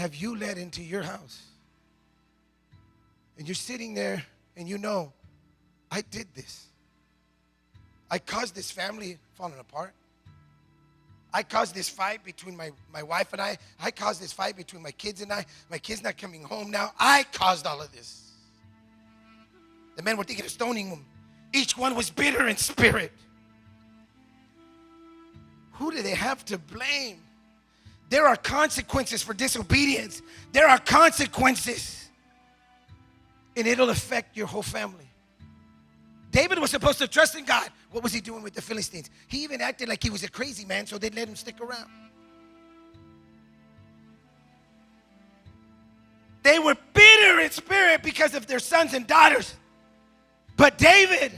have you let into your house? And you're sitting there and you know, I did this. I caused this family falling apart. I caused this fight between my wife and I. I caused this fight between my kids and I. My kid's not coming home now. I caused all of this. The men were thinking of stoning him. Each one was bitter in spirit. Who do they have to blame? There are consequences for disobedience. There are consequences. And it'll affect your whole family. David was supposed to trust in God. What was he doing with the Philistines? He even acted like he was a crazy man, so they let him stick around. They were bitter in spirit because of their sons and daughters. But David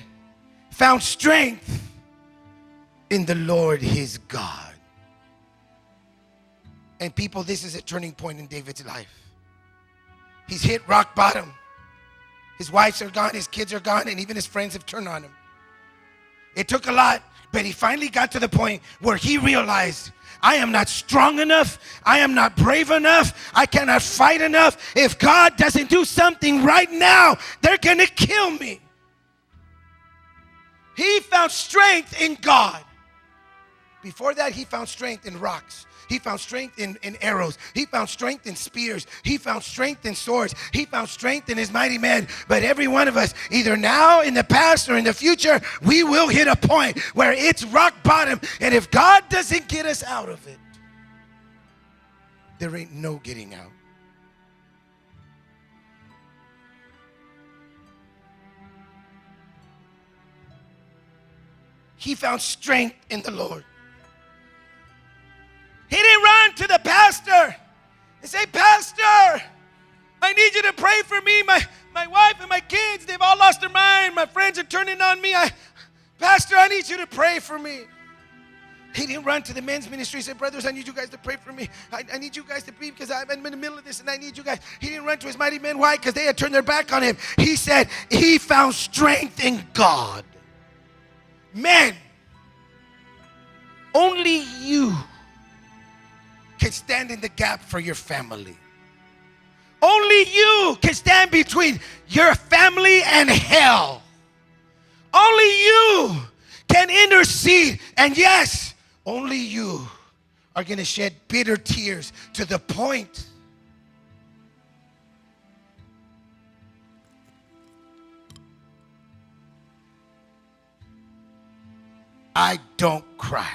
found strength in the Lord his God. And people, this is a turning point in David's life. He's hit rock bottom. His wives are gone, his kids are gone, and even his friends have turned on him. It took a lot, but he finally got to the point where he realized, I am not strong enough. I am not brave enough. I cannot fight enough. If God doesn't do something right now, they're going to kill me. He found strength in God. Before that, he found strength in rocks. He found strength in arrows. He found strength in spears. He found strength in swords. He found strength in his mighty men. But every one of us, either now, in the past, or in the future, we will hit a point where it's rock bottom. And if God doesn't get us out of it, there ain't no getting out. He found strength in the Lord. He didn't run to the pastor and say, Pastor, I need you to pray for me. My wife and my kids, they've all lost their mind. My friends are turning on me. Pastor, I need you to pray for me. He didn't run to the men's ministry and say, brothers, I need you guys to pray for me. I need you guys to pray because I'm in the middle of this and I need you guys. He didn't run to his mighty men. Why? Because they had turned their back on him. He said he found strength in God. Men, only you can stand in the gap for your family. Only you can stand between your family and hell. Only you can intercede. And yes, only you are going to shed bitter tears to the point I don't cry.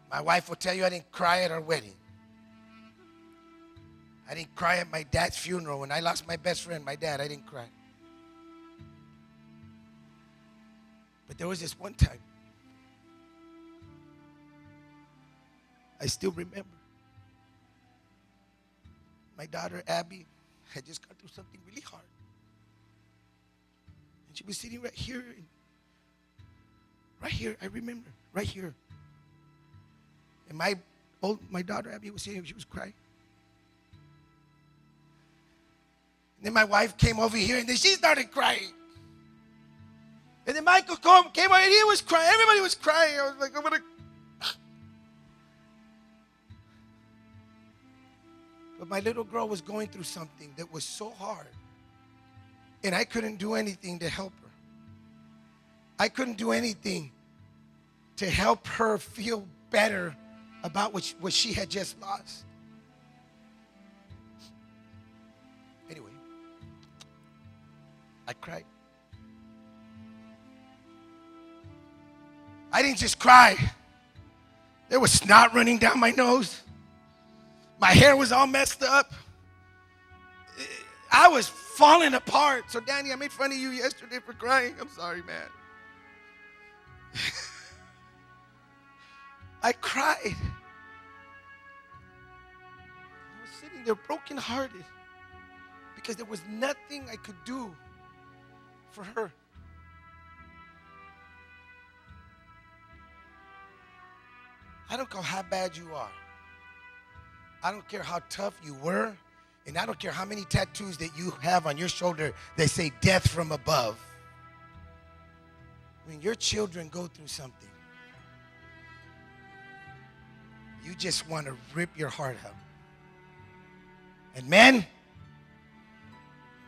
My wife will tell you I didn't cry at our wedding. I didn't cry at my dad's funeral. When I lost my best friend, my dad, I didn't cry. But there was this one time. I still remember. My daughter, Abby, had just gone through something really hard. And she was sitting right here. Right here, I remember, right here. And my daughter Abby was sitting here, she was crying. And then my wife came over here and then she started crying. And then Michael came over and he was crying. Everybody was crying. I was like, I'm gonna. But my little girl was going through something that was so hard. And I couldn't do anything to help her. I couldn't do anything to help her feel better about what she had just lost. Anyway, I cried. I didn't just cry. There was snot running down my nose. My hair was all messed up. I was falling apart. So, Danny, I made fun of you yesterday for crying. I'm sorry, man. I cried. I was sitting there brokenhearted because there was nothing I could do for her. I don't care how bad you are. I don't care how tough you were. And I don't care how many tattoos that you have on your shoulder that say death from above. When your children go through something, you just want to rip your heart out. And men,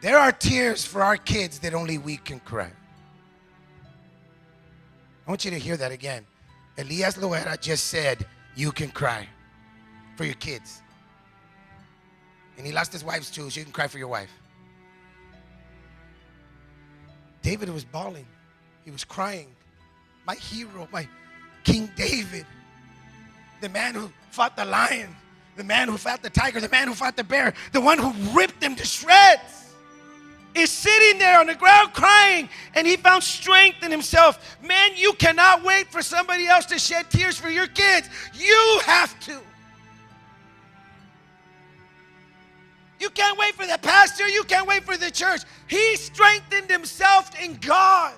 there are tears for our kids that only we can cry. I want you to hear that again. Elias Loera just said, you can cry for your kids. And he lost his wife too, so you can cry for your wife. David was bawling. He was crying. My hero, my King David, the man who fought the lion, the man who fought the tiger, the man who fought the bear, the one who ripped them to shreds, is sitting there on the ground crying, and he found strength in himself. Man, you cannot wait for somebody else to shed tears for your kids. You have to. You can't wait for the pastor. You can't wait for the church. He strengthened himself in God.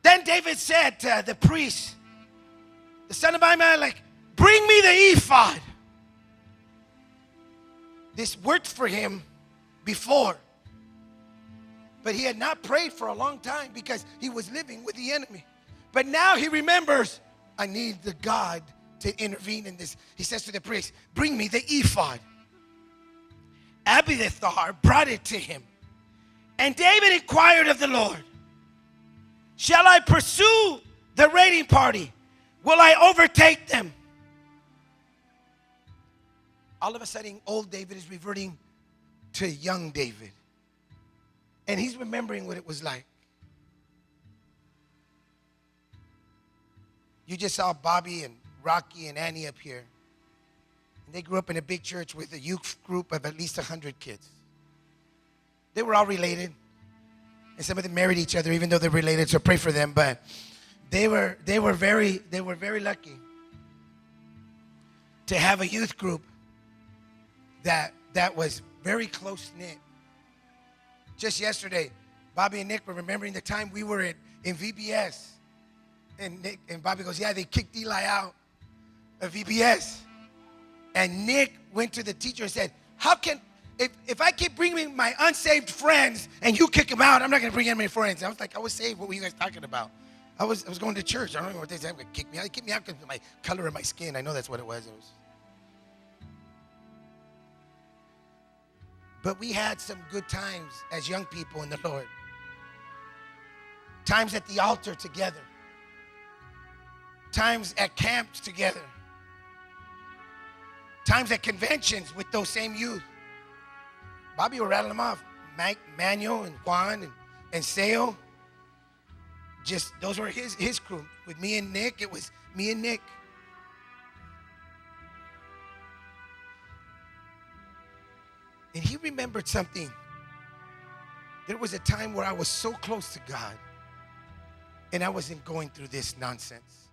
Then David said to the priest, the son of Ahimelech, bring me the ephod. This worked for him before, but he had not prayed for a long time because he was living with the enemy. But now he remembers, I need the God to intervene in this. He says to the priest, bring me the ephod. Abiathar brought it to him. And David inquired of the Lord, shall I pursue the raiding party? Will I overtake them? All of a sudden, old David is reverting to young David. And he's remembering what it was like. You just saw Bobby and Rocky and Annie up here. And they grew up in a big church with a youth group of at least 100 kids. They were all related. And some of them married each other, even though they're related, so pray for them. But they were very lucky to have a youth group that was very close-knit. Just yesterday, Bobby and Nick were remembering the time we were in VBS. And Bobby goes, yeah, they kicked Eli out of VBS. And Nick went to the teacher and said, how can, if I keep bringing my unsaved friends and you kick them out, I'm not going to bring any friends. I was like, I was saved. What were you guys talking about? I was going to church. I don't know what they said. They kicked me out. They kicked me out because of my color of my skin. I know that's what it was. But we had some good times as young people in the Lord. Times at the altar together. Times at camps together. Times at conventions with those same youth. Bobby will rattle them off. Manuel and Juan and Sale. Just, those were his crew. With me and Nick, it was me and Nick. And he remembered something. There was a time where I was so close to God and I wasn't going through this nonsense.